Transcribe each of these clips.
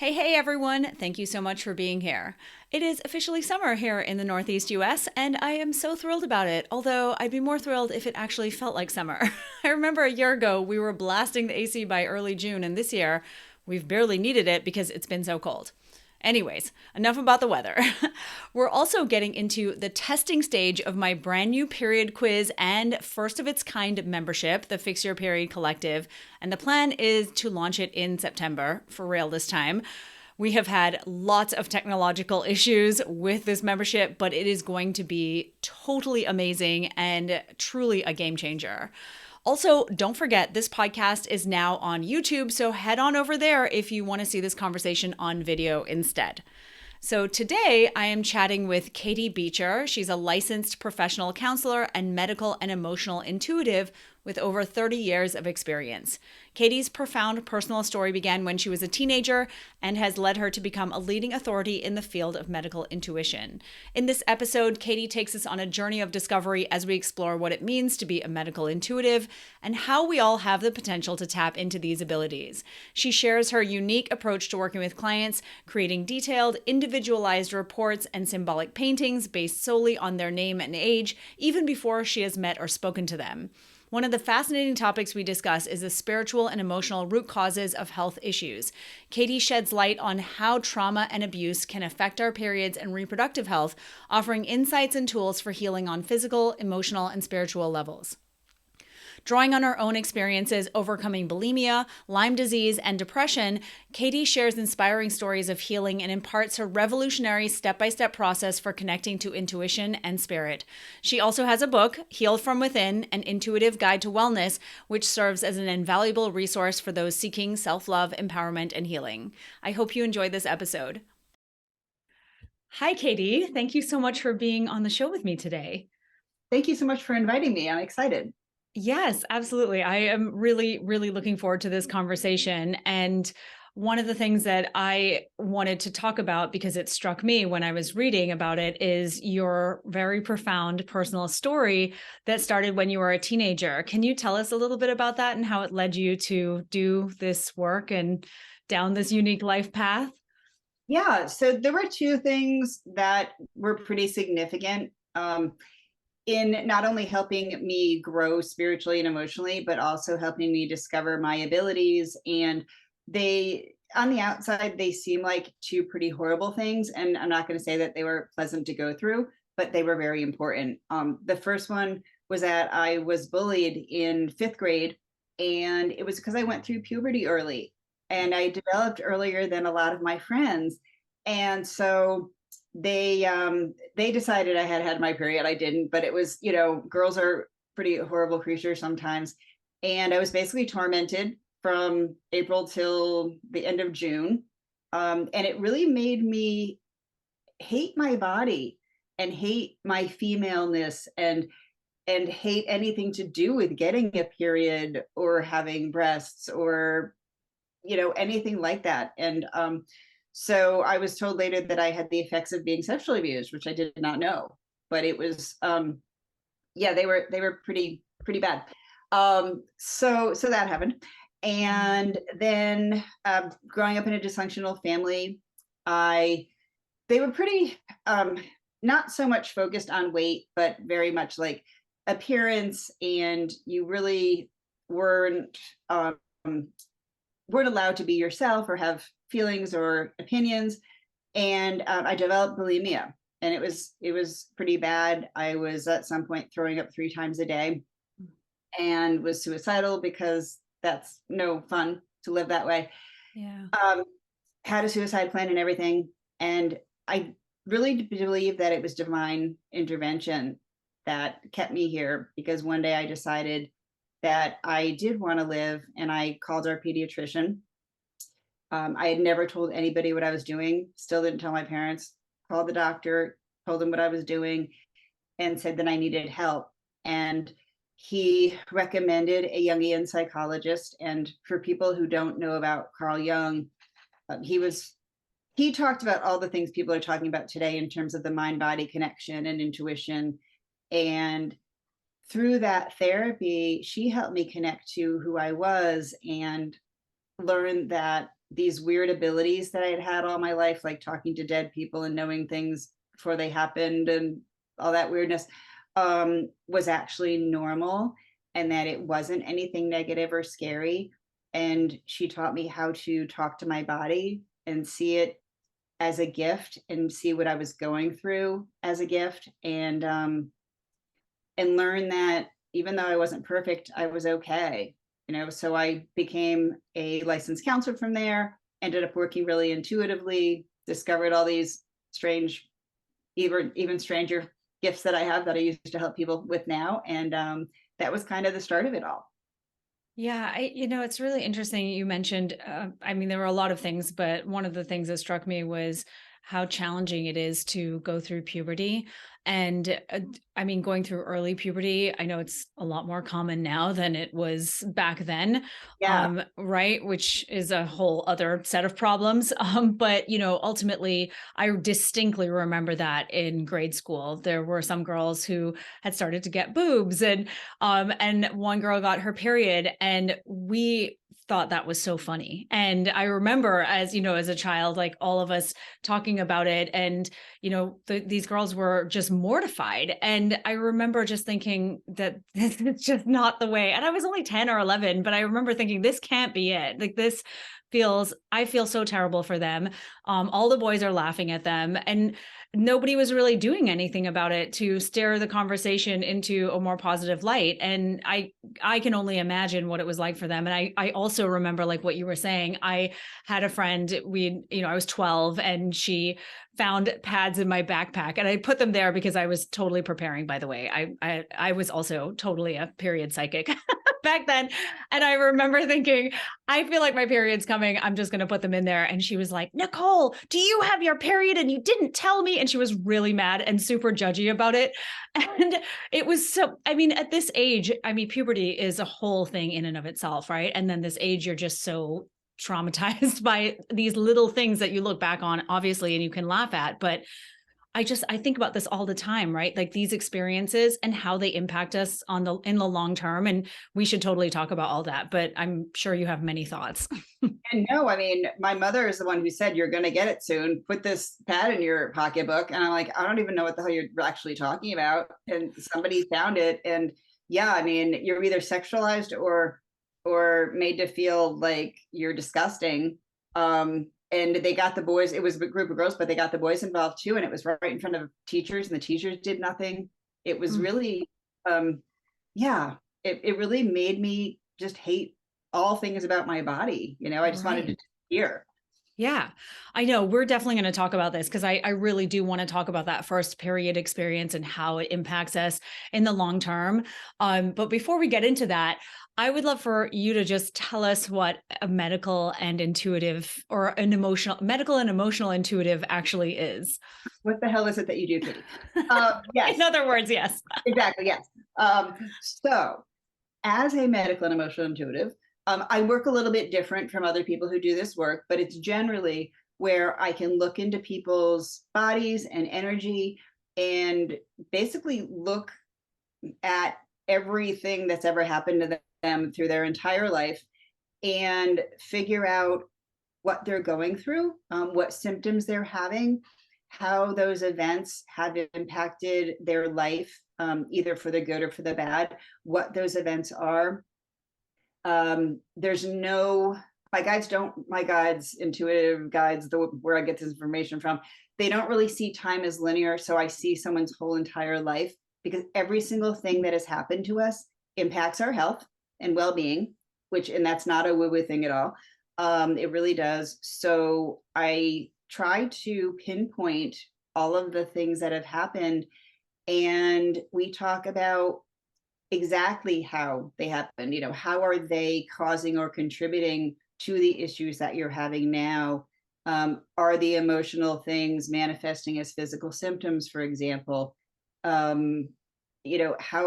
Hey everyone. Thank you so much for being here. It is officially summer here in the Northeast US, and I am so thrilled about it, although I'd be more thrilled if it actually felt like summer. I remember a year ago we were blasting the AC by early June, and this year we've barely needed it because it's been so cold. Anyways, enough about the weather. We're also getting into the testing stage of my brand new period quiz and first of its kind membership, the Fix Your Period Collective. And the plan is to launch it in September, for real this time. We have had lots of technological issues with this membership, but it is going to be totally amazing and truly a game changer. Also, don't forget this podcast is now on YouTube, so head on over there if you want to see this conversation on video instead. So today I am chatting with Katie Beecher. She's a licensed professional counselor and medical and emotional intuitive with over 30 years of experience. Katie's profound personal story began when she was a teenager and has led her to become a leading authority in the field of medical intuition. In this episode, Katie takes us on a journey of discovery as we explore what it means to be a medical intuitive and how we all have the potential to tap into these abilities. She shares her unique approach to working with clients, creating detailed, individualized reports and symbolic paintings based solely on their name and age, even before she has met or spoken to them. One of the fascinating topics we discuss is the spiritual and emotional root causes of health issues. Katie sheds light on how trauma and abuse can affect our periods and reproductive health, offering insights and tools for healing on physical, emotional, and spiritual levels. Drawing on her own experiences overcoming bulimia, Lyme disease, and depression, Katie shares inspiring stories of healing and imparts her revolutionary step-by-step process for connecting to intuition and spirit. She also has a book, Heal from Within, An Intuitive Guide to Wellness, which serves as an invaluable resource for those seeking self-love, empowerment, and healing. I hope you enjoyed this episode. Hi, Katie. Thank you so much for being on the show with me today. Thank you so much for inviting me. I'm excited. Yes, absolutely. I am really, really looking forward to this conversation. And one of the things that I wanted to talk about, because it struck me when I was reading about it, is your very profound personal story that started when you were a teenager. Can you tell us a little bit about that and how it led you to do this work and down this unique life path? Yeah, so there were two things that were pretty significant in not only helping me grow spiritually and emotionally, but also helping me discover my abilities. And they, on the outside, they seem like two pretty horrible things. And I'm not going to say that they were pleasant to go through, but they were very important. The first one was that I was bullied in fifth grade, and it was because I went through puberty early and I developed earlier than a lot of my friends. And so they decided I had had my period. I didn't, but it was, girls are pretty horrible creatures sometimes. And I was basically tormented from April till the end of June. And it really made me hate my body and hate my femaleness and hate anything to do with getting a period or having breasts or anything like that. And so I was told later that I had the effects of being sexually abused, which I did not know. But it was yeah, they were pretty bad. So that happened. And then growing up in a dysfunctional family, I they were pretty not so much focused on weight, but very much like appearance, and you really weren't um, weren't allowed to be yourself or have feelings or opinions. And I developed bulimia, and it was pretty bad. I was at some point throwing up 3 times a day and was suicidal because that's no fun to live that way. Yeah. um, had a suicide plan and everything, and I really believe that it was divine intervention that kept me here, because one day I decided that I did want to live, and I called our pediatrician. I had never told anybody what I was doing, still didn't tell my parents. Called the doctor, told him what I was doing, and said that I needed help. And he recommended a Jungian psychologist. And for people who don't know about Carl Jung, he talked about all the things people are talking about today in terms of the mind body connection and intuition. And through that therapy, she helped me connect to who I was and learn that these weird abilities that I had had all my life, like talking to dead people and knowing things before they happened and all that weirdness, was actually normal, and that it wasn't anything negative or scary. And she taught me how to talk to my body and see it as a gift and see what I was going through as a gift, and learn that even though I wasn't perfect, I was okay. So I became a licensed counselor from there, ended up working really intuitively, discovered all these strange, even stranger gifts that I have that I use to help people with now. And that was kind of the start of it all. Yeah, it's really interesting. You mentioned, I mean, there were a lot of things, but one of the things that struck me was how challenging it is to go through puberty. And I mean, going through early puberty, I know it's a lot more common now than it was back then, Yeah. right? Which is a whole other set of problems. But, ultimately, I distinctly remember that in grade school, there were some girls who had started to get boobs, and one girl got her period, and we thought that was so funny. And I remember, as a child, like all of us talking about it, and these girls were just mortified. And I remember just thinking that this is just not the way. And I was only 10 or 11, but I remember thinking, this can't be it. Like, I feel so terrible for them. All the boys are laughing at them, and nobody was really doing anything about it to steer the conversation into a more positive light. And I can only imagine what it was like for them. And I also remember, like what you were saying, I had a friend, I was 12, and she found pads in my backpack, and I put them there because I was totally preparing, by the way. I was also totally a period psychic back then. And I remember thinking, I feel like my period's coming. I'm just going to put them in there. And she was like, Nicole, do you have your period and you didn't tell me? And she was really mad and super judgy about it. And it was I mean, at this age, I mean, puberty is a whole thing in and of itself, right? And then this age, you're just so traumatized by these little things that you look back on, obviously, and you can laugh at. But I think about this all the time, right? Like these experiences and how they impact us in the long term. And we should totally talk about all that, but I'm sure you have many thoughts. And no, I mean, my mother is the one who said, "You're going to get it soon. Put this pad in your pocketbook." And I'm like, I don't even know what the hell you're actually talking about. And somebody found it. And yeah, I mean, you're either sexualized or made to feel like you're disgusting. And they got the boys, it was a group of girls, but they got the boys involved too. And it was right in front of teachers, and the teachers did nothing. It was really, yeah, it really made me just hate all things about my body. I just wanted to Right. disappear. Yeah, I know. We're definitely going to talk about this because I really do want to talk about that first period experience and how it impacts us in the long term. But before we get into that, I would love for you to just tell us what a medical and emotional intuitive actually is. What the hell is it that you do, Katie? Yes, In other words, yes. exactly. Yes. So as a medical and emotional intuitive, I work a little bit different from other people who do this work, but it's generally where I can look into people's bodies and energy and basically look at everything that's ever happened to them through their entire life and figure out what they're going through, what symptoms they're having, how those events have impacted their life, either for the good or for the bad, what those events are. There's no, my guides, intuitive guides, where I get this information from, they don't really see time as linear. So I see someone's whole entire life, because every single thing that has happened to us impacts our health and well-being, and that's not a woo-woo thing at all. It really does. So I try to pinpoint all of the things that have happened, and we talk about exactly how they happened. How are they causing or contributing to the issues that you're having now? Are the emotional things manifesting as physical symptoms, for example? How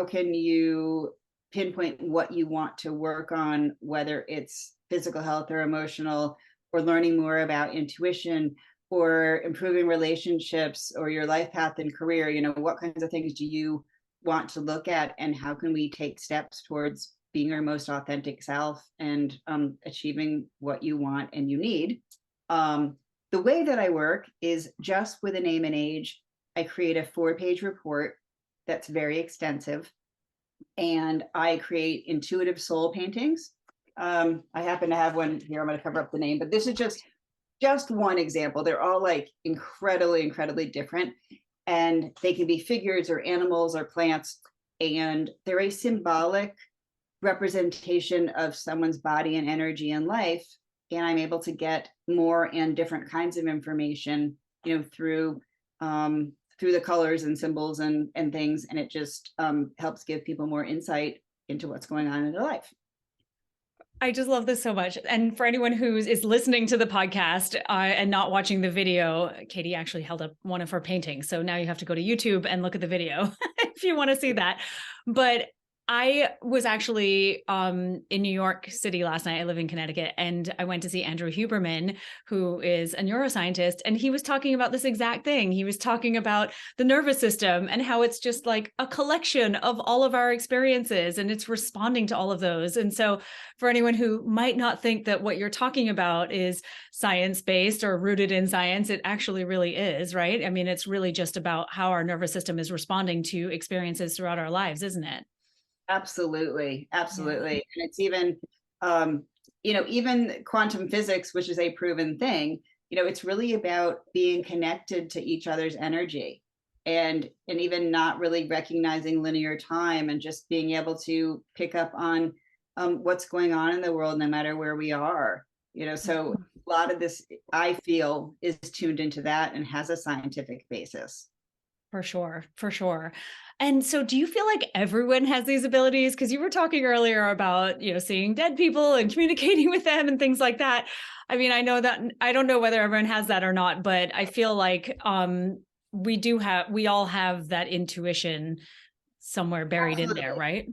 can you pinpoint what you want to work on, whether it's physical health or emotional, or learning more about intuition, or improving relationships, or your life path and career? What kinds of things do you want to look at, and how can we take steps towards being your most authentic self and achieving what you want and you need. The way that I work is just with a name and age. I create a 4-page report that's very extensive, and I create intuitive soul paintings. I happen to have one here. I'm going to cover up the name, but this is just one example. They're all like incredibly different, and they can be figures or animals or plants, and they're a symbolic representation of someone's body and energy and life. And I'm able to get more and different kinds of information, through the colors and symbols and things, and it just helps give people more insight into what's going on in their life. I just love this so much. And for anyone who is listening to the podcast and not watching the video, Katie actually held up one of her paintings. So now you have to go to YouTube and look at the video if you want to see that. But I was actually in New York City last night. I live in Connecticut, and I went to see Andrew Huberman, who is a neuroscientist, and he was talking about this exact thing. He was talking about the nervous system and how it's just like a collection of all of our experiences, and it's responding to all of those. And so for anyone who might not think that what you're talking about is science-based or rooted in science, it actually really is, right? I mean, it's really just about how our nervous system is responding to experiences throughout our lives, isn't it? Absolutely. Yeah. And it's even, even quantum physics, which is a proven thing, it's really about being connected to each other's energy, and even not really recognizing linear time, and just being able to pick up on what's going on in the world, no matter where we are. So a lot of this, I feel, is tuned into that and has a scientific basis. For sure. And so do you feel like everyone has these abilities? Because you were talking earlier about, seeing dead people and communicating with them and things like that. I mean, I know that, I don't know whether everyone has that or not, but I feel like we all have that intuition somewhere buried in there, right?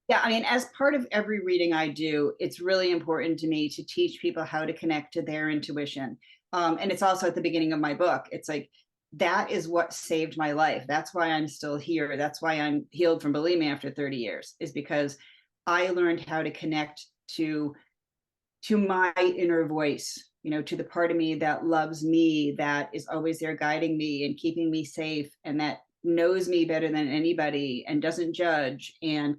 Yeah, I mean, as part of every reading I do, it's really important to me to teach people how to connect to their intuition. And it's also at the beginning of my book. It's like, that is what saved my life. That's why I'm still here. That's why I'm healed from bulimia after 30 years, is because I learned how to connect to my inner voice, to the part of me that loves me, that is always there guiding me and keeping me safe, and that knows me better than anybody and doesn't judge. And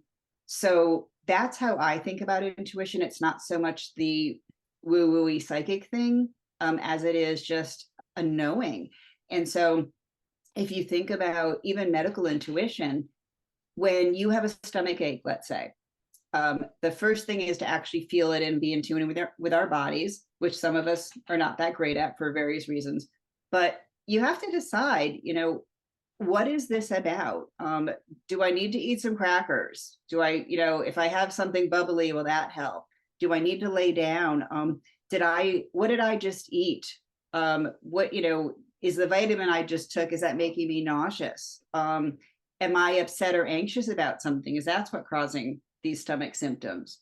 so that's how I think about intuition. It's not so much the woo-woo-y psychic thing, as it is just a knowing. And so if you think about even medical intuition, when you have a stomach ache, let's say, the first thing is to actually feel it and be in tune with our bodies, which some of us are not that great at for various reasons. But you have to decide, what is this about? Do I need to eat some crackers? Do I, if I have something bubbly, will that help? Do I need to lay down? What did I just eat? Is the vitamin I just took, is that making me nauseous? Am I upset or anxious about something? Is that's what causing these stomach symptoms?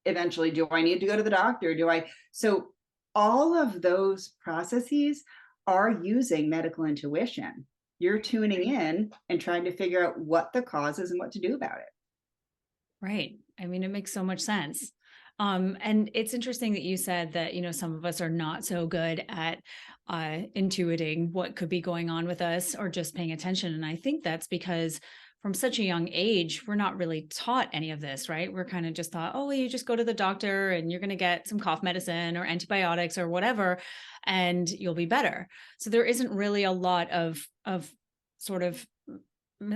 Eventually, do I need to go to the doctor? So all of those processes are using medical intuition. You're tuning in and trying to figure out what the cause is and what to do about it. Right. I mean, it makes so much sense. And it's interesting that you said that, some of us are not so good at intuiting what could be going on with us or just paying attention. And I think that's because from such a young age, we're not really taught any of this, right? We're kind of just taught, oh, well, you just go to the doctor and you're going to get some cough medicine or antibiotics or whatever, and you'll be better. So there isn't really a lot of sort of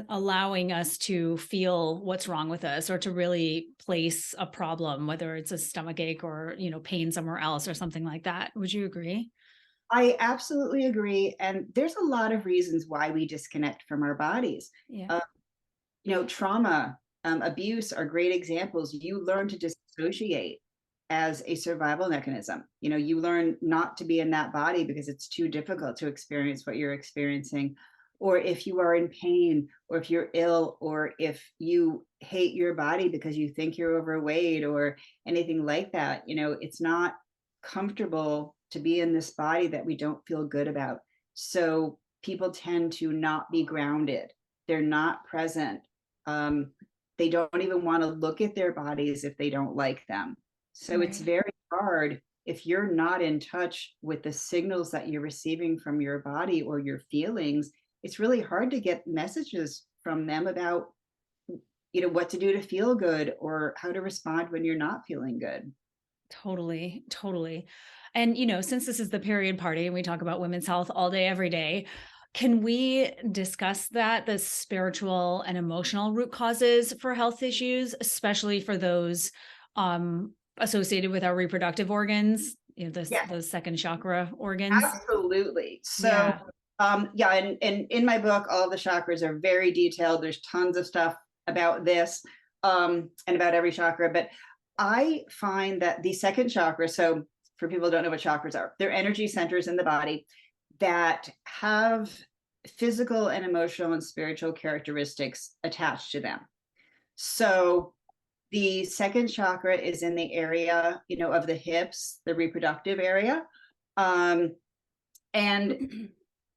allowing us to feel what's wrong with us or to really place a problem, whether it's a stomach ache or, pain somewhere else or something like that. Would you agree? I absolutely agree. And there's a lot of reasons why we disconnect from our bodies. Yeah. Trauma, abuse are great examples. You learn to dissociate as a survival mechanism. You learn not to be in that body because it's too difficult to experience what you're experiencing. Or if you are in pain, or if you're ill, or if you hate your body because you think you're overweight or anything like that, it's not comfortable to be in this body that we don't feel good about. So people tend to not be grounded. They're not present. they don't even want to look at their bodies if they don't like them. So it's Right. very hard if you're not in touch with the signals that you're receiving from your body or your feelings. It's really hard to get messages from them about, what to do to feel good or how to respond when you're not feeling good. Totally, totally. And, since this is the period party and we talk about women's health all day, every day, can we discuss that, the spiritual and emotional root causes for health issues, especially for those associated with our reproductive organs, Yeah, the second chakra organs? absolutely. So, Yeah. yeah, and in my book, all the chakras are very detailed. There's tons of stuff about this, and about every chakra. But I find that the second chakra, so for people who don't know what chakras are, they're energy centers in the body that have physical and emotional and spiritual characteristics attached to them. So the second chakra is in the area, of the hips, the reproductive area. And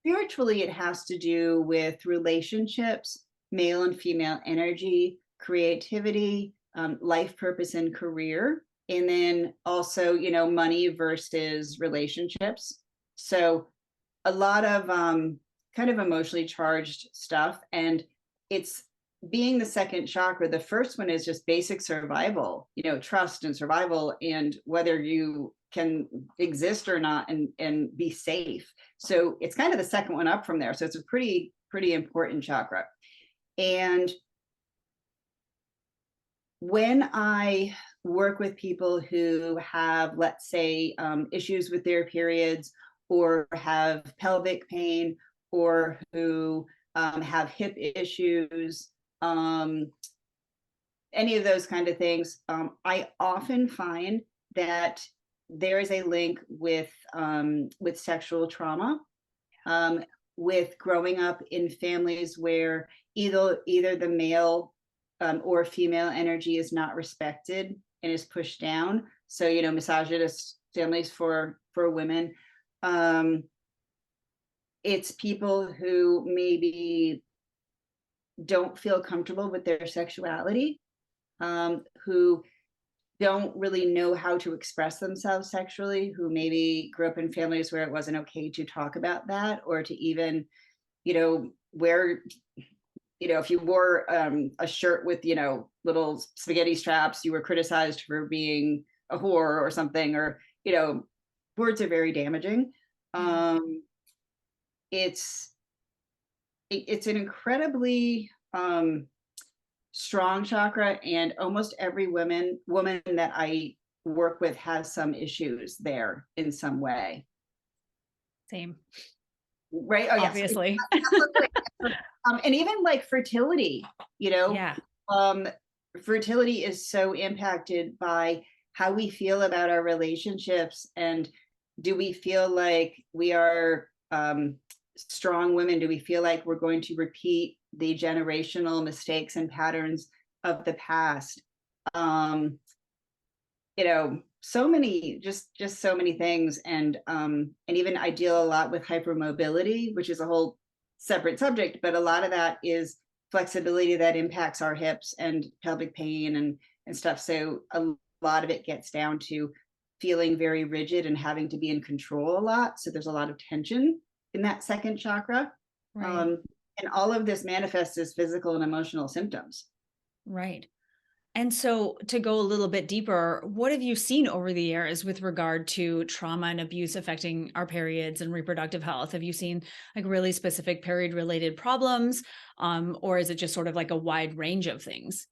spiritually, it has to do with relationships, male and female energy, creativity, life purpose and career, and then also, money versus relationships. So a lot of kind of emotionally charged stuff. And it's being the second chakra. The first one is just basic survival, trust and survival, and whether you can exist or not, and be safe. So it's kind of the second one up from there. So it's a pretty important chakra. And when I work with people who have, let's say, issues with their periods, or have pelvic pain, or who have hip issues, any of those kind of things, I often find that there is a link with sexual trauma, with growing up in families where either the male or female energy is not respected and is pushed down. So, misogynist families for women. It's people who maybe don't feel comfortable with their sexuality, who don't really know how to express themselves sexually, who maybe grew up in families where it wasn't okay to talk about that, or to even, wear, if you wore a shirt with, little spaghetti straps, you were criticized for being a whore or something, or, words are very damaging. Yeah. It's an incredibly strong chakra, and almost every woman that I work with has some issues there in some way. Same. Right? Oh yes, Obviously. and even like fertility, Yeah. um, fertility is so impacted by how we feel about our relationships, and do we feel like we are strong women? Do we feel like we're going to repeat the generational mistakes and patterns of the past? So many, just so many things. And even I deal a lot with hypermobility, which is a whole separate subject, but a lot of that is flexibility that impacts our hips and pelvic pain and stuff. So a lot of it gets down to feeling very rigid and having to be in control a lot. So there's a lot of tension in that second chakra. Right. And all of this manifests as physical and emotional symptoms. Right. And so, to go a little bit deeper, what have you seen over the years with regard to trauma and abuse affecting our periods and reproductive health? Have you seen like really specific period related problems? Or is it just sort of like a wide range of things?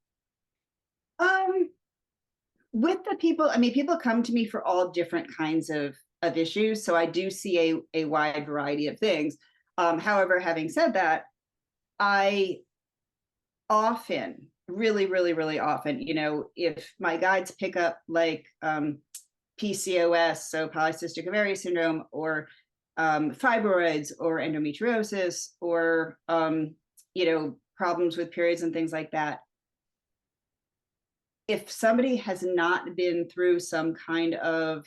Um, with the people, I mean, people come to me for all different kinds of issues. So I do see a wide variety of things. However, having said that, I often, really, really, really often, if my guides pick up like PCOS, so polycystic ovary syndrome, or fibroids, or endometriosis, or problems with periods and things like that, if somebody has not been through some kind of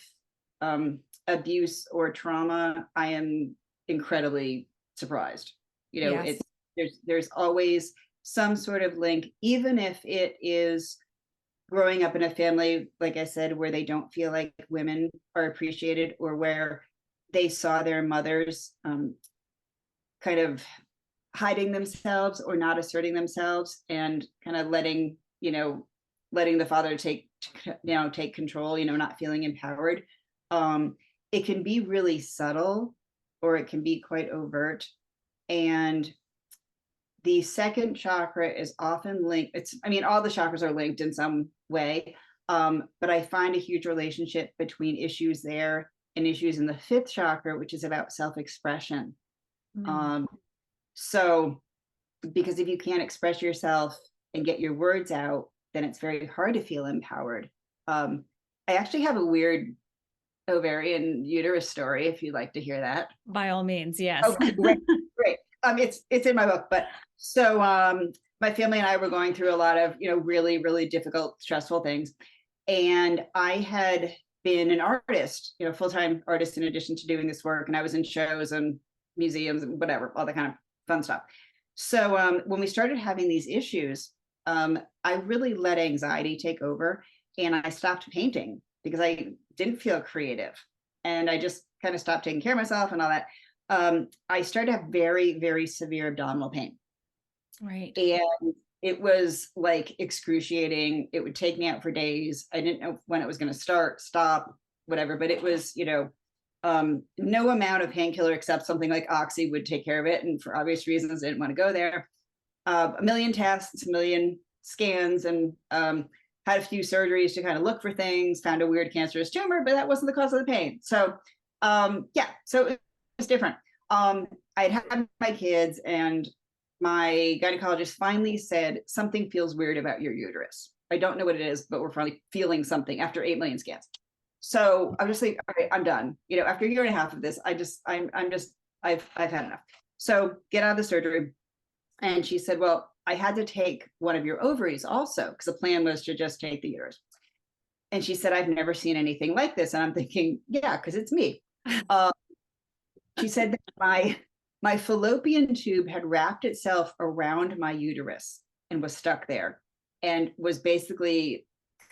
abuse or trauma, I am incredibly surprised. Yes. It's there's always some sort of link, even if it is growing up in a family, like I said, where they don't feel like women are appreciated, or where they saw their mothers kind of hiding themselves or not asserting themselves, and kind of letting the father take control, not feeling empowered. It can be really subtle, or it can be quite overt. And the second chakra is often linked. All the chakras are linked in some way, but I find a huge relationship between issues there and issues in the fifth chakra, which is about self-expression. So, because if you can't express yourself and get your words out, then it's very hard to feel empowered. I actually have a weird ovarian uterus story, if you'd like to hear that. By all means, yes. Okay, great. It's in my book, but so my family and I were going through a lot of really, really difficult, stressful things, and I had been an artist, full-time artist, in addition to doing this work, and I was in shows and museums and whatever, all that kind of fun stuff. So when we started having these issues, I really let anxiety take over, and I stopped painting because I didn't feel creative, and I just kind of stopped taking care of myself and all that. I started to have very, very severe abdominal pain. Right. And it was like excruciating. It would take me out for days. I didn't know when it was going to stop, whatever, but it was, no amount of painkiller except something like Oxy would take care of it. And for obvious reasons, I didn't want to go there. A million tests, a million scans, and had a few surgeries to kind of look for things, found a weird cancerous tumor, but that wasn't the cause of the pain. So, so it was different. I'd had my kids, and my gynecologist finally said, something feels weird about your uterus. I don't know what it is, but we're finally feeling something after 8 million scans. So I was just like, all right, I'm done. After a year and a half of this, I've had enough. So get out of the surgery. And she said, well, I had to take one of your ovaries also, because the plan was to just take the uterus. And she said, I've never seen anything like this. And I'm thinking, yeah, because it's me. She said that my fallopian tube had wrapped itself around my uterus and was stuck there and was basically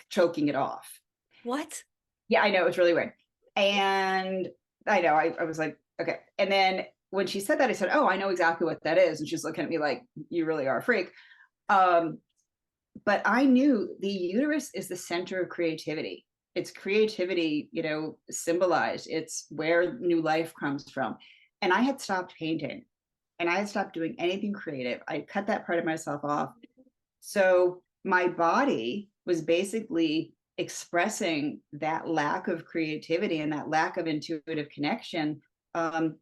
choking it off. What? Yeah, I know. It was really weird. And I know, I was like, okay. And then when she said that, I said, oh, I know exactly what that is. And she's looking at me like, you really are a freak. But I knew the uterus is the center of creativity. It's creativity, symbolized. It's where new life comes from. And I had stopped painting, and I had stopped doing anything creative. I cut that part of myself off. So my body was basically expressing that lack of creativity and that lack of intuitive connection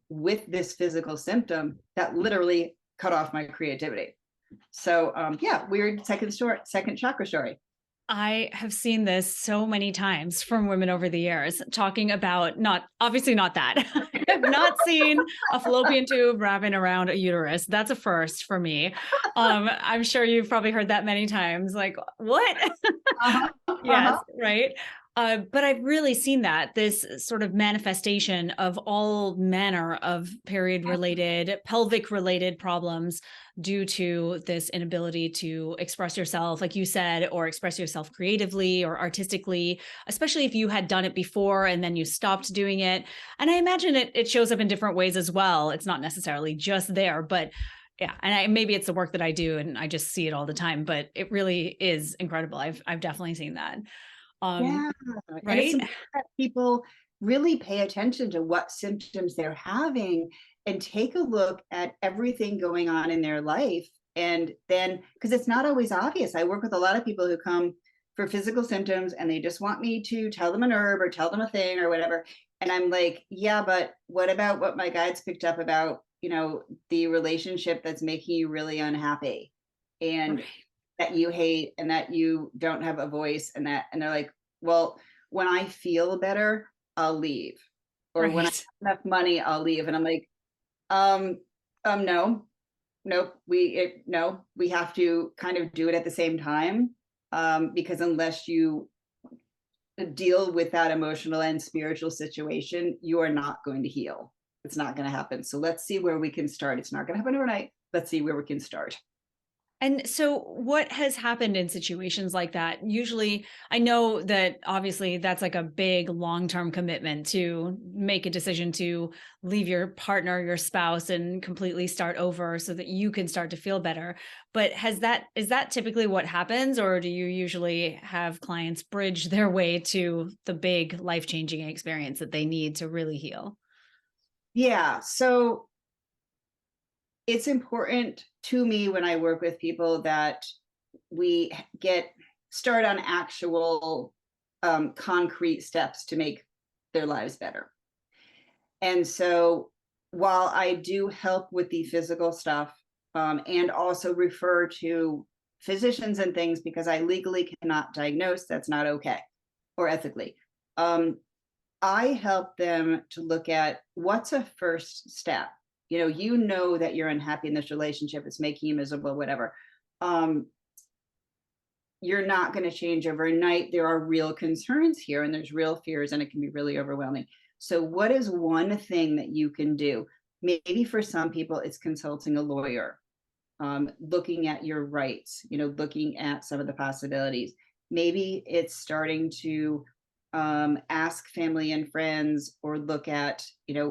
with this physical symptom that literally cut off my creativity. So weird second chakra story. I have seen this so many times from women over the years talking about obviously not that. I've not seen a fallopian tube wrapping around a uterus. That's a first for me. I'm sure you've probably heard that many times. Like, what? Yes, right. But I've really seen this sort of manifestation of all manner of period-related, pelvic-related problems due to this inability to express yourself, like you said, or express yourself creatively or artistically, especially if you had done it before and then you stopped doing it. And I imagine it shows up in different ways as well. It's not necessarily just there, but yeah. And maybe it's the work that I do and I just see it all the time, but it really is incredible. I've definitely seen that. Yeah. Right. And it's important that people really pay attention to what symptoms they're having and take a look at everything going on in their life. And then, because it's not always obvious. I work with a lot of people who come for physical symptoms and they just want me to tell them an herb or tell them a thing or whatever. And I'm like, yeah, but what about what my guides picked up about, the relationship that's making you really unhappy and that you hate and that you don't have a voice and they're like, well, when I feel better, I'll leave. Or when I have enough money, I'll leave. And I'm like, no, nope. We have to kind of do it at the same time. Because unless you deal with that emotional and spiritual situation, you are not going to heal. It's not going to happen. So let's see where we can start. It's not going to happen overnight. Let's see where we can start. And so, what has happened in situations like that? Usually, I know that obviously that's like a big long term commitment to make a decision to leave your partner, your spouse, and completely start over so that you can start to feel better. But is that typically what happens, or do you usually have clients bridge their way to the big life changing experience that they need to really heal? Yeah. So it's important to me when I work with people that we get start on actual concrete steps to make their lives better. And so while I do help with the physical stuff, and also refer to physicians and things because I legally cannot diagnose, that's not okay or ethically. Um, I help them to look at what's a first step. You know that you're unhappy in this relationship, it's making you miserable, whatever. Um, you're not going to change overnight. There are real concerns here and there's real fears, and it can be really overwhelming. So, what is one thing that you can do? Maybe for some people, it's consulting a lawyer, looking at your rights, looking at some of the possibilities. Maybe it's starting to ask family and friends, or look at,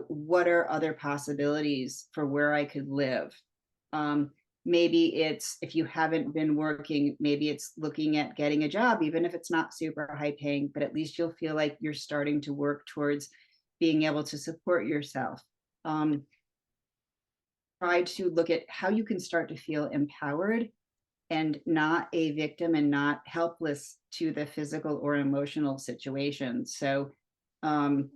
what are other possibilities for where I could live. Um, Maybe it's, if you haven't been working, maybe it's looking at getting a job, even if it's not super high paying, but at least you'll feel like you're starting to work towards being able to support yourself. Um, Try to look at how you can start to feel empowered and not a victim and not helpless to the physical or emotional situation. Um,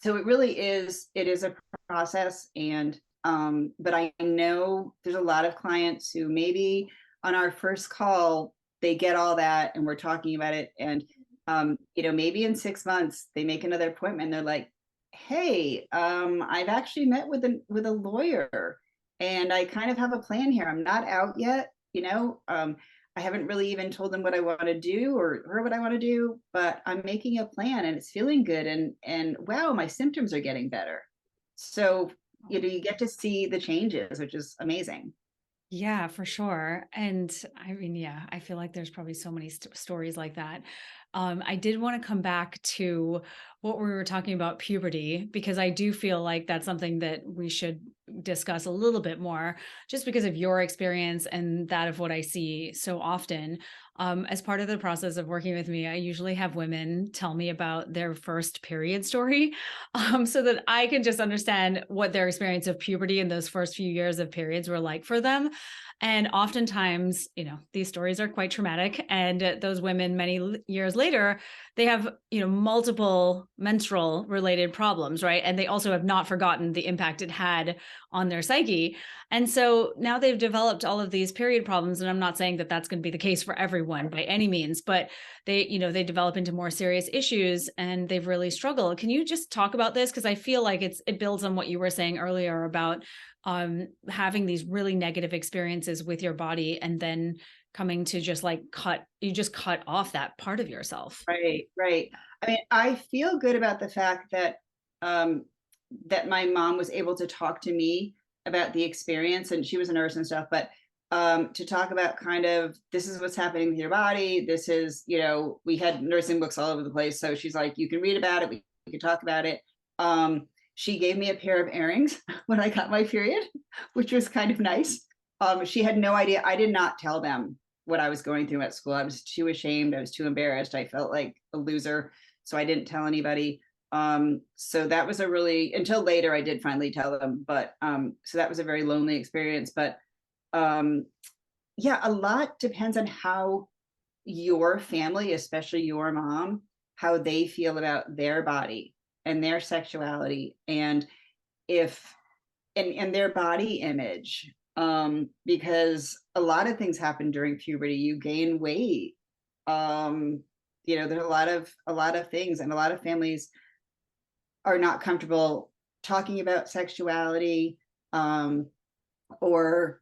so it is a process. And but I know there's a lot of clients who maybe on our first call they get all that and we're talking about it, and maybe in 6 months they make another appointment and they're like, hey, I've actually met with a lawyer and I kind of have a plan here. I'm not out yet, I haven't really even told them what I want to do or what I want to do, but I'm making a plan and it's feeling good, and wow, my symptoms are getting better. So, you get to see the changes, which is amazing. Yeah, for sure. And I mean, yeah, I feel like there's probably so many stories like that. I did want to come back to what we were talking about puberty, because I do feel like that's something that we should discuss a little bit more, just because of your experience and that of what I see so often. As part of the process of working with me, I usually have women tell me about their first period story, so that I can just understand what their experience of puberty and those first few years of periods were like for them. And oftentimes, these stories are quite traumatic. And those women, many years later, they have, multiple menstrual related problems, right? And they also have not forgotten the impact it had on their psyche. And so now they've developed all of these period problems. And I'm not saying that that's going to be the case for everyone by any means, but they develop into more serious issues and they've really struggled. Can you just talk about this? Because I feel like it builds on what you were saying earlier about having these really negative experiences with your body and then coming to just like cut off that part of yourself. Right, right. I mean, I feel good about the fact that um, that my mom was able to talk to me about the experience, and she was a nurse and stuff, but to talk about kind of, this is what's happening with your body. This is, we had nursing books all over the place. So she's like, you can read about it. We can talk about it. She gave me a pair of earrings when I got my period, which was kind of nice. She had no idea. I did not tell them what I was going through at school. I was too ashamed. I was too embarrassed. I felt like a loser. So I didn't tell anybody. So that was until later I did finally tell them. But so that was a very lonely experience. But yeah, a lot depends on how your family, especially your mom, how they feel about their body and their sexuality, and if and their body image, because a lot of things happen during puberty. You gain weight, there's a lot of things, and a lot of families are not comfortable talking about sexuality, or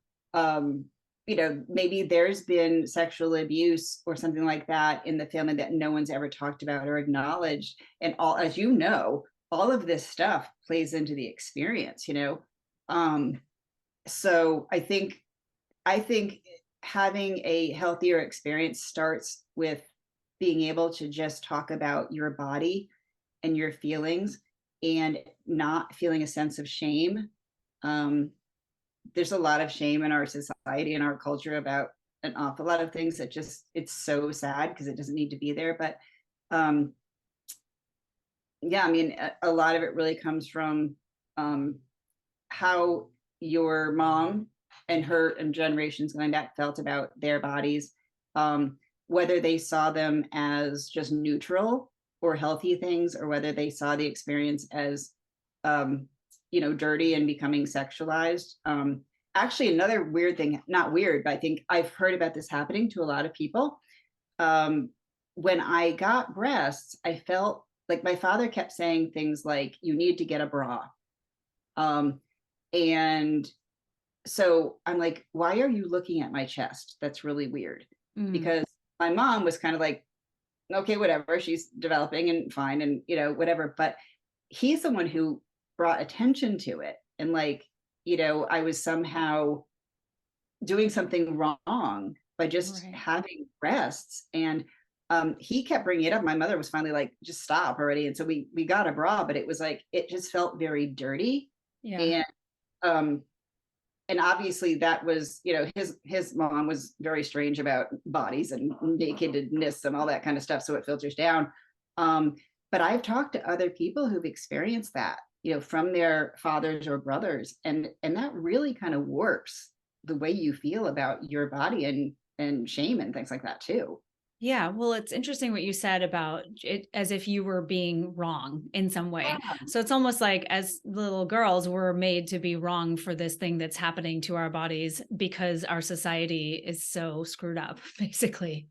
maybe there's been sexual abuse or something like that in the family that no one's ever talked about or acknowledged. And all, as you know, all of this stuff plays into the experience. um so I think having a healthier experience starts with being able to just talk about your body and your feelings and not feeling a sense of shame. Um, there's a lot of shame in our society and our culture about an awful lot of things that just, it's so sad because it doesn't need to be there. But um, yeah, I mean, a lot of it really comes from um, how your mom and her and generations going back felt about their bodies, um, whether they saw them as just neutral or healthy things, or whether they saw the experience as, um, dirty and becoming sexualized. Actually, another weird thing, not weird, but I think I've heard about this happening to a lot of people. Um, when I got breasts, I felt like my father kept saying things like, you need to get a bra. Um, and so I'm like, why are you looking at my chest? That's really weird. Mm, Because my mom was kind of like, okay, whatever, she's developing and fine and, whatever. But he's the one who brought attention to it. And like, I was somehow doing something wrong by just right. having breasts. And he kept bringing it up. My mother was finally like, just stop already. And so we got a bra, but it was like, it just felt very dirty. Yeah. And um, and obviously that was, his mom was very strange about bodies and nakedness and all that kind of stuff, so it filters down. um, but I've talked to other people who've experienced that, from their fathers or brothers, and that really kind of warps the way you feel about your body, and shame and things like that too. Yeah, well, it's interesting what you said about it as if you were being wrong in some way. So it's almost like as little girls, we're made to be wrong for this thing that's happening to our bodies because our society is so screwed up, basically.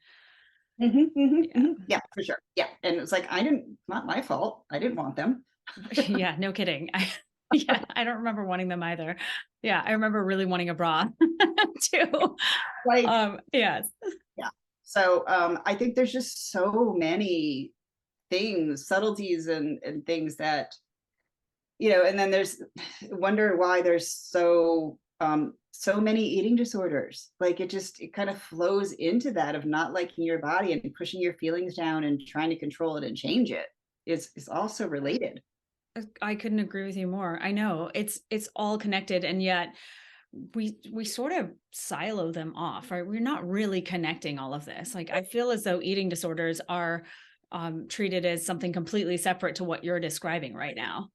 Yeah. Yeah, for sure. Yeah, and it's like, I didn't, not my fault, I didn't want them. Yeah, no kidding. Yeah, I don't remember wanting them either. Yeah, I remember really wanting a bra too. Like, Yes. yeah. So I think there's just so many things, subtleties, and things that, and then there's wonder why there's so many eating disorders. Like, it kind of flows into that of not liking your body and pushing your feelings down and trying to control it and change it. Is also related. I couldn't agree with you more. I know it's all connected, and yet we sort of silo them off, right? We're not really connecting all of this. Like I feel as though eating disorders are treated as something completely separate to what you're describing right now.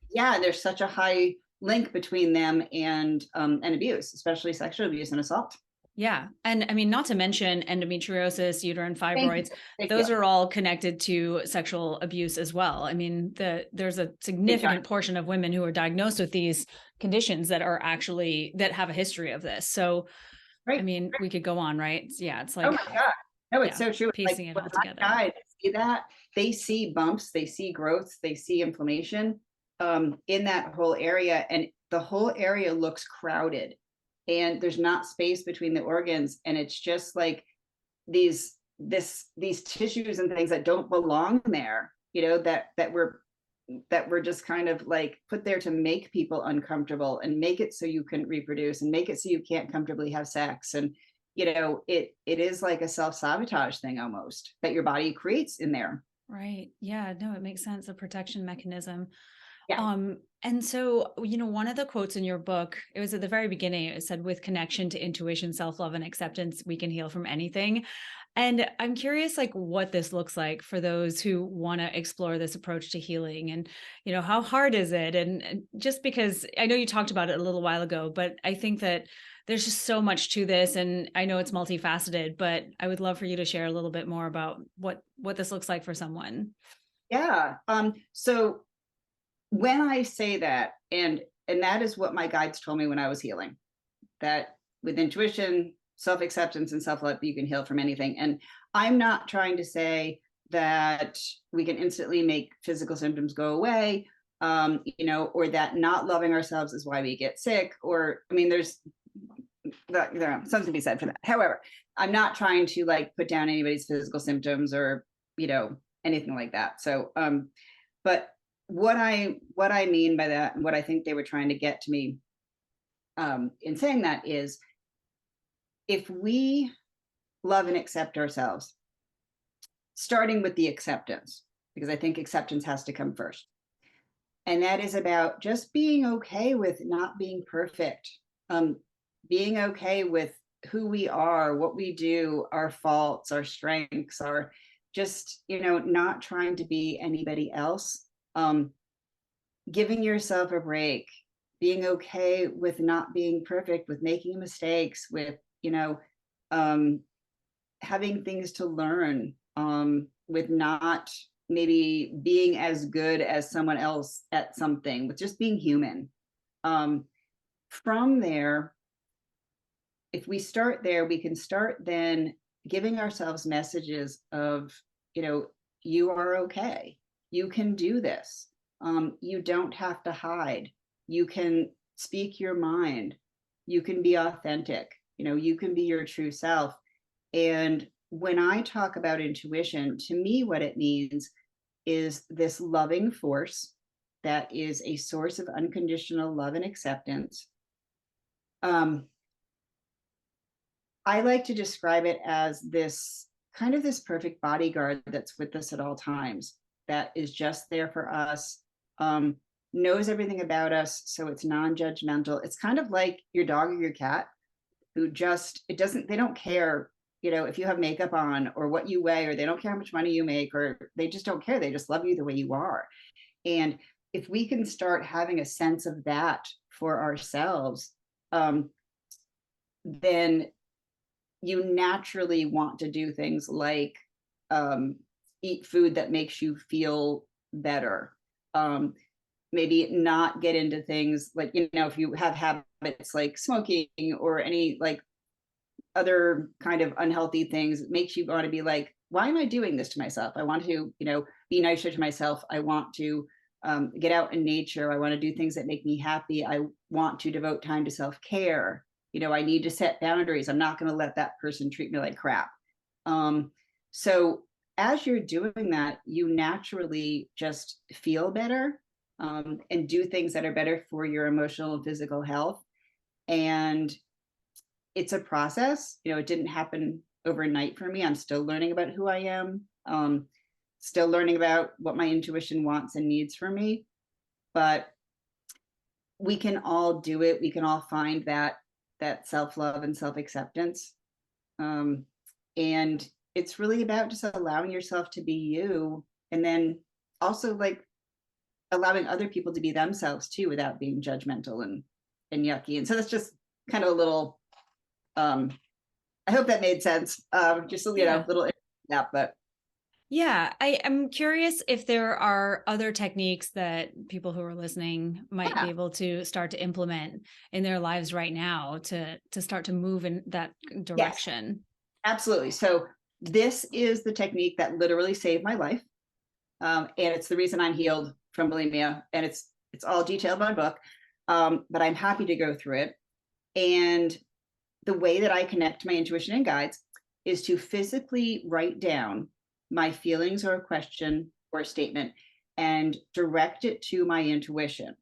Yeah, and there's such a high link between them and abuse, especially sexual abuse and assault. Yeah. And I mean, not to mention endometriosis, uterine Thank you. fibroids, Thank you. those are all connected to sexual abuse as well. I mean, there's a Big time. significant portion of women who are diagnosed with these conditions that are actually that have a history of this. So, I Right. mean, we could go on, right? Yeah, it's Oh like, my God. No, it's yeah, so true. Like, piecing it when all my together. guys see that, they see bumps, they see growths, they see inflammation in that whole area, and the whole area looks crowded, and there's not space between the organs, and it's just like these tissues and things that don't belong there, that were just kind of like put there to make people uncomfortable and make it so you couldn't reproduce and make it so you can't comfortably have sex. And it is like a self-sabotage thing almost that your body creates in there. Right. Yeah, no, it makes sense. A protection mechanism. Yeah. And so, one of the quotes in your book, it was at the very beginning, it said, with connection to intuition, self-love, and acceptance, we can heal from anything. And I'm curious, like, what this looks like for those who want to explore this approach to healing and, how hard is it? And just because I know you talked about it a little while ago, but I think that there's just so much to this. And I know it's multifaceted, but I would love for you to share a little bit more about what this looks like for someone. Yeah. So when I say that, and that is what my guides told me when I was healing, that with intuition, self-acceptance, and self-love, you can heal from anything. And I'm not trying to say that we can instantly make physical symptoms go away, or that not loving ourselves is why we get sick, or, I mean, there's something to be said for that. However, I'm not trying to like put down anybody's physical symptoms or, anything like that. So, but what I mean by that, and what I think they were trying to get to me in saying that, is if we love and accept ourselves, starting with the acceptance, because I think acceptance has to come first. And that is about just being okay with not being perfect, being okay with who we are, what we do, our faults, our strengths, our just, not trying to be anybody else, giving yourself a break, being okay with not being perfect, with making mistakes, with, um, having things to learn, with not maybe being as good as someone else at something, with just being human. From there, if we start there, we can start then giving ourselves messages of, you are okay. You can do this. You don't have to hide. You can speak your mind. You can be authentic. You can be your true self. And when I talk about intuition, to me, what it means is this loving force that is a source of unconditional love and acceptance. I like to describe it as this kind of this perfect bodyguard that's with us at all times, that is just there for us, knows everything about us, so it's non-judgmental. It's kind of like your dog or your cat who they don't care, if you have makeup on or what you weigh, or they don't care how much money you make, or they just don't care. They just love you the way you are. And if we can start having a sense of that for ourselves, then you naturally want to do things like eat food that makes you feel better. Maybe not get into things like, if you have habits like smoking or any like other kind of unhealthy things, it makes you want to be like, why am I doing this to myself? I want to, be nicer to myself. I want to get out in nature. I want to do things that make me happy. I want to devote time to self-care. I need to set boundaries. I'm not going to let that person treat me like crap. So as you're doing that, you naturally just feel better, and do things that are better for your emotional and physical health. And it's a process. It didn't happen overnight for me. I'm still learning about who I am, still learning about what my intuition wants and needs for me. But we can all do it. We can all find that self-love and self-acceptance. And it's really about just allowing yourself to be you, and then also like allowing other people to be themselves too, without being judgmental and yucky. And so that's just kind of a little, I hope that made sense. Just a little, yeah, but yeah, I am curious if there are other techniques that people who are listening might be able to start to implement in their lives right now to start to move in that direction. Yes, absolutely. So this is the technique that literally saved my life. And it's the reason I'm healed from bulimia. And it's all detailed in my book. But I'm happy to go through it. And the way that I connect to my intuition and guides is to physically write down my feelings or a question or a statement and direct it to my intuition.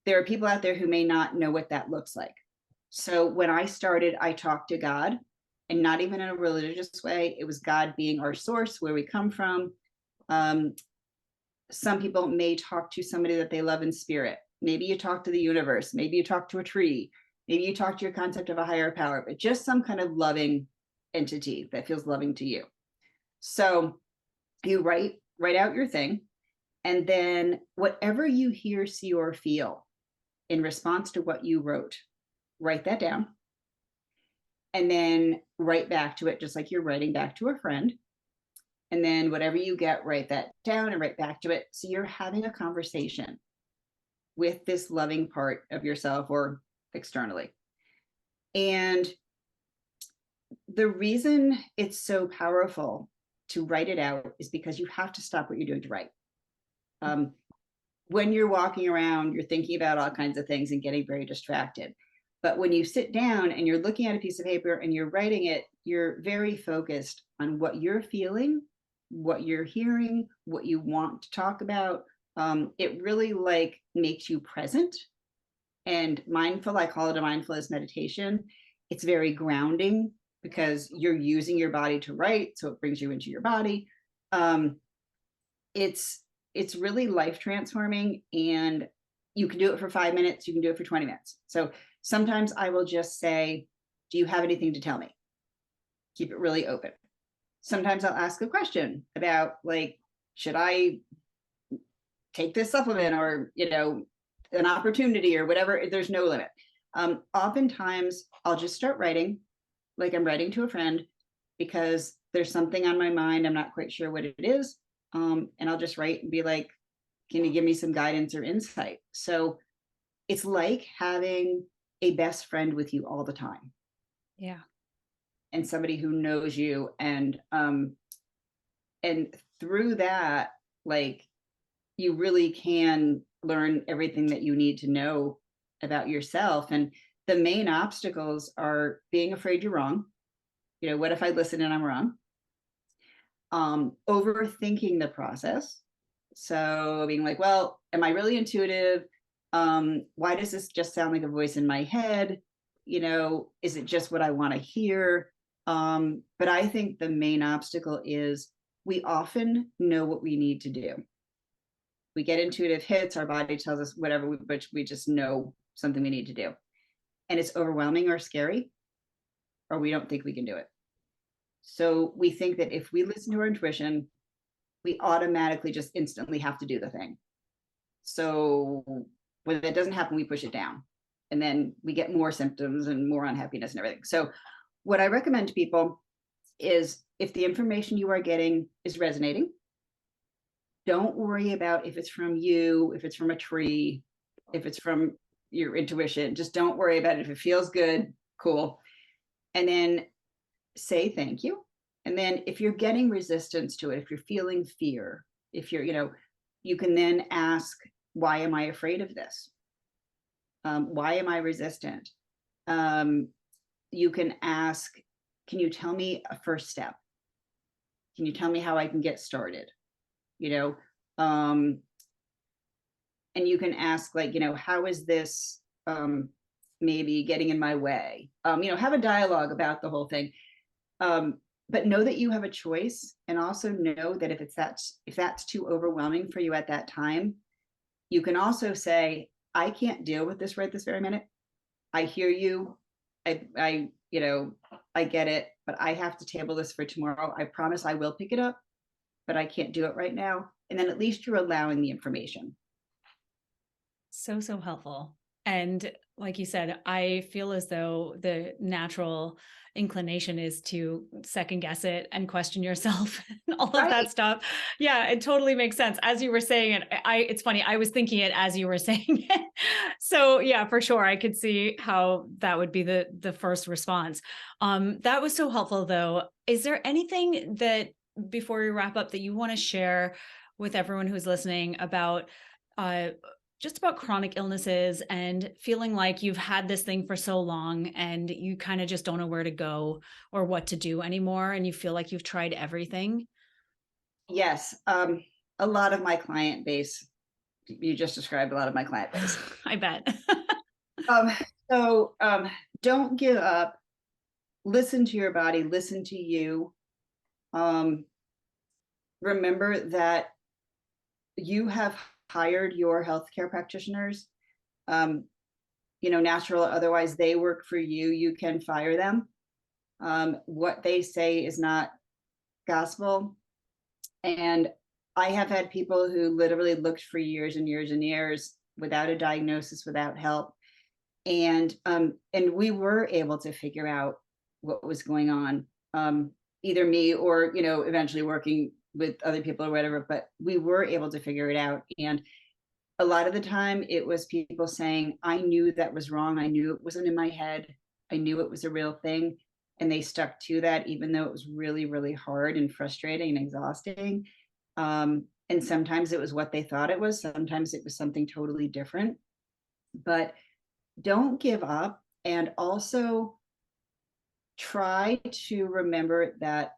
There are people out there who may not know what that looks like. So when I started, I talked to God, and not even in a religious way. It was God being our source, where we come from. Some people may talk to somebody that they love in spirit. Maybe you talk to the universe. Maybe you talk to a tree. Maybe you talk to your concept of a higher power, but just some kind of loving entity that feels loving to you. So you write out your thing, and then whatever you hear, see, or feel in response to what you wrote, write that down, and then write back to it, just like you're writing back to a friend. And then whatever you get, write that down and write back to it. So you're having a conversation with this loving part of yourself, or externally. And the reason it's so powerful to write it out is because you have to stop what you're doing to write. When you're walking around, you're thinking about all kinds of things and getting very distracted. But when you sit down and you're looking at a piece of paper and you're writing it, you're very focused on what you're feeling, what you're hearing, what you want to talk about. It really like makes you present and mindful. I call it a mindfulness meditation. It's very grounding because you're using your body to write, so it brings you into your body. Um, it's it's really life transforming, and you can do it for 5 minutes, you can do it for 20 minutes. So sometimes I will just say, do you have anything to tell me? Keep it really open. Sometimes I'll ask a question about, like, should I take this supplement, or an opportunity or whatever. There's no limit. Oftentimes I'll just start writing, like I'm writing to a friend, because there's something on my mind, I'm not quite sure what it is. And I'll just write and be like, can you give me some guidance or insight? So it's like having a best friend with you all the time, Yeah. and somebody who knows you. And through that, like, you really can learn everything that you need to know about yourself. And the main obstacles are being afraid you're wrong. What if I listen and I'm wrong? Overthinking the process. So being like, well, am I really intuitive? Why does this just sound like a voice in my head? Is it just what I want to hear? But I think the main obstacle is we often know what we need to do. We get intuitive hits, our body tells us whatever, but we just know something we need to do. And it's overwhelming or scary, or we don't think we can do it. So we think that if we listen to our intuition, we automatically just instantly have to do the thing. So when that doesn't happen, we push it down. And then we get more symptoms and more unhappiness and everything. So what I recommend to people is, if the information you are getting is resonating, don't worry about if it's from you, if it's from a tree, if it's from your intuition. Just don't worry about it. If it feels good, cool. And then say thank you. And then if you're getting resistance to it, if you're feeling fear, if you're, you can then ask, why am I afraid of this? Why am I resistant? You can ask, can you tell me a first step? Can you tell me how I can get started? And you can ask, like, how is this maybe getting in my way? Have a dialogue about the whole thing. But know that you have a choice, and also know that if that's too overwhelming for you at that time, you can also say, I can't deal with this right this very minute. I hear you. I get it, but I have to table this for tomorrow. I promise I will pick it up, but I can't do it right now. And then at least you're allowing the information. So, so helpful. And like you said, I feel as though the natural inclination is to second guess it and question yourself and all of that Right. stuff. Yeah, it totally makes sense. As you were saying it, it's funny, I was thinking it as you were saying it. So yeah, for sure. I could see how that would be the first response. That was so helpful though. Is there anything that, before we wrap up, that you want to share with everyone who's listening about just about chronic illnesses and feeling like you've had this thing for so long and you kind of just don't know where to go or what to do anymore, and you feel like you've tried everything? Yes. A lot of my client base, you just described a lot of my client base. I bet. Um, so don't give up. Listen to your body, listen to you. Remember that you have hired your healthcare practitioners, natural or otherwise. They work for you. You can fire them. What they say is not gospel. And I have had people who literally looked for years and years and years without a diagnosis, without help. And we were able to figure out what was going on. Either me or, eventually working with other people or whatever, but we were able to figure it out. And a lot of the time it was people saying, I knew that was wrong. I knew it wasn't in my head. I knew it was a real thing. And they stuck to that, even though it was really, really hard and frustrating and exhausting. And sometimes it was what they thought it was. Sometimes it was something totally different. But don't give up. And also try to remember that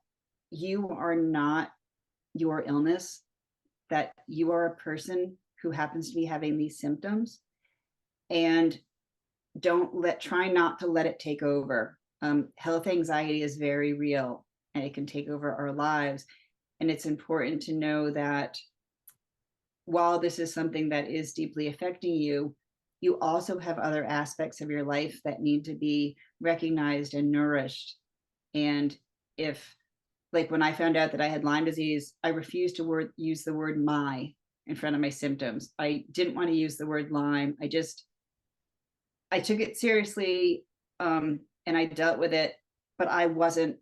you are not your illness, that you are a person who happens to be having these symptoms. And try not to let it take over. Health anxiety is very real and it can take over our lives. And it's important to know that while this is something that is deeply affecting you, you also have other aspects of your life that need to be recognized and nourished. And if, like when I found out that I had Lyme disease, I refused to use the word my in front of my symptoms. I didn't want to use the word Lyme. I took it seriously, and I dealt with it, but I wasn't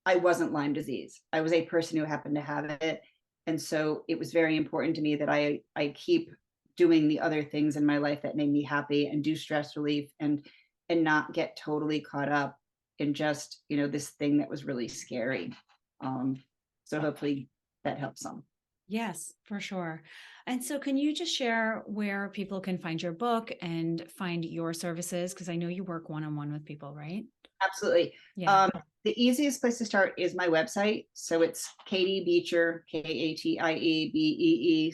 Lyme disease. I was a person who happened to have it. And so it was very important to me that I keep doing the other things in my life that made me happy and do stress relief and not get totally caught up in just, this thing that was really scary. So hopefully that helps some. Yes, for sure. And so can you just share where people can find your book and find your services? Because I know you work one-on-one with people, right? Absolutely. Yeah. The easiest place to start is my website. So it's Katie Beecher, KatieBeecher,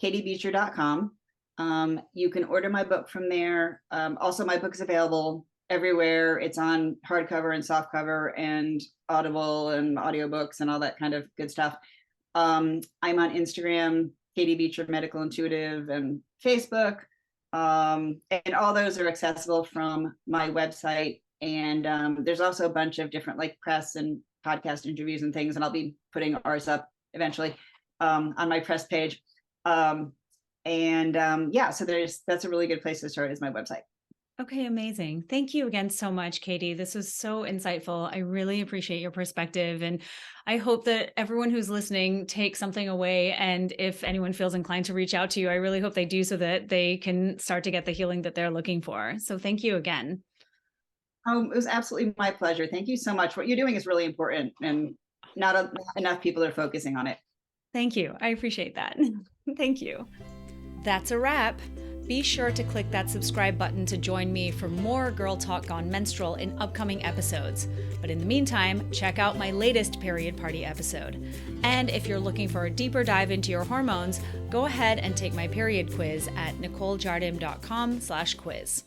katiebeecher.com. You can order my book from there. Also, my book is available everywhere. It's on hardcover and softcover and Audible and audiobooks and all that kind of good stuff. I'm on Instagram, Katie Beecher Medical Intuitive, and Facebook. And all those are accessible from my website. And there's also a bunch of different like press and podcast interviews and things. And I'll be putting ours up eventually on my press page. So that's a really good place to start is my website. Okay, amazing. Thank you again so much, Katie. This was so insightful. I really appreciate your perspective. And I hope that everyone who's listening takes something away. And if anyone feels inclined to reach out to you, I really hope they do so that they can start to get the healing that they're looking for. So thank you again. It was absolutely my pleasure. Thank you so much. What you're doing is really important and not enough people are focusing on it. Thank you. I appreciate that. Thank you. That's a wrap. Be sure to click that subscribe button to join me for more Girl Talk Gone Menstrual in upcoming episodes. But in the meantime, check out my latest Period Party episode. And if you're looking for a deeper dive into your hormones, go ahead and take my period quiz at NicoleJardim.com/quiz.